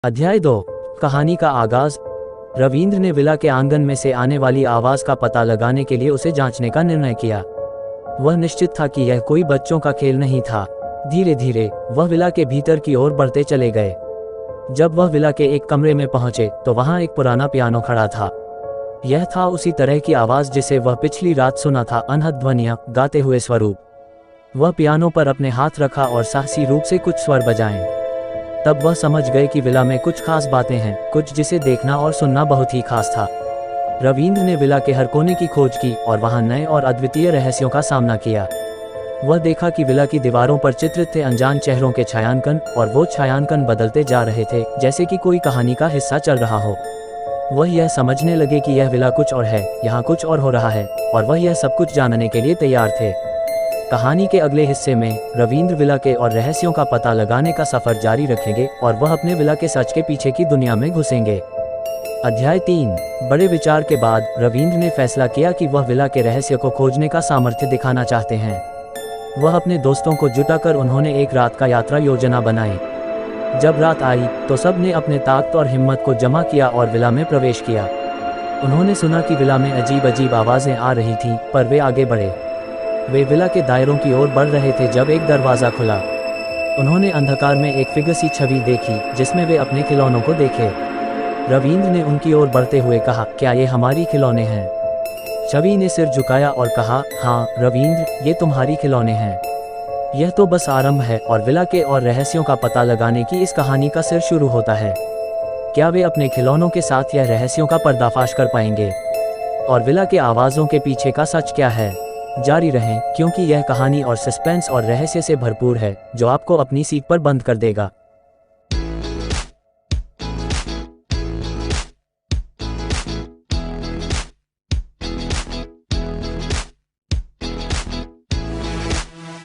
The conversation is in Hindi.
अध्याय 2। कहानी का आगाज। रविंद्र ने विला के आंगन में से आने वाली आवाज का पता लगाने के लिए उसे जांचने का निर्णय किया। वह निश्चित था कि यह कोई बच्चों का खेल नहीं था। धीरे धीरे वह विला के भीतर की ओर बढ़ते चले गए। जब वह विला के एक कमरे में पहुंचे तो वहां एक पुराना पियानो खड़ा था। यह था उसी तरह की आवाज जिसे वह पिछली रात सुना था, अनहद ध्वनियां, गाते हुए स्वरूप। वह पियानो पर अपने हाथ रखा और साहसी रूप से कुछ स्वर बजाएं। तब वह समझ गए कि विला में कुछ खास बातें हैं, कुछ जिसे देखना और सुनना बहुत ही खास था। रविंद्र ने विला के हर कोने की खोज की और वहां नए और अद्वितीय रहस्यों का सामना किया। वह देखा कि विला की दीवारों पर चित्रित थे अनजान चेहरों के छायांकन, और वो छायांकन बदलते जा रहे थे जैसे कि कोई कहानी का हिस्सा चल रहा हो। वह यह समझने लगे कि यह विला कुछ और है, यहाँ कुछ और हो रहा है, और वह यह सब कुछ जानने के लिए तैयार थे। कहानी के अगले हिस्से में रविंद्र विला के और रहस्यों का पता लगाने का सफर जारी रखेंगे और वह अपने विला के सच के पीछे की दुनिया में घुसेंगे। अध्याय 3। बड़े विचार के बाद रविंद्र ने फैसला किया कि वह विला के रहस्य को खोजने का सामर्थ्य दिखाना चाहते हैं। वह अपने दोस्तों को जुटाकर उन्होंने एक रात का यात्रा योजना बनाई। जब रात आई तो सब ने अपने ताकत और हिम्मत को जमा किया और विला में प्रवेश किया। उन्होंने सुना कि विला में अजीब अजीब आवाजें आ रही थीं, पर वे आगे बढ़े। वे विला के दायरों की ओर बढ़ रहे थे जब एक दरवाज़ा खुला। उन्होंने अंधकार में एक फिगर सी छवि देखी जिसमें वे अपने खिलौनों को देखे। रविंद्र ने उनकी ओर बढ़ते हुए कहा, क्या ये हमारी खिलौने हैं? छवि ने सिर झुकाया और कहा, हाँ रविंद्र, ये तुम्हारी खिलौने हैं। यह तो बस आरंभ है और विला के और रहस्यों का पता लगाने की इस कहानी का सिर शुरू होता है। क्या वे अपने खिलौनों के साथ यह रहस्यों का पर्दाफाश कर पाएंगे? और विला के आवाज़ों के पीछे का सच क्या है? जारी रहें, क्योंकि यह कहानी और सस्पेंस और रहस्य से भरपूर है जो आपको अपनी सीट पर बंद कर देगा।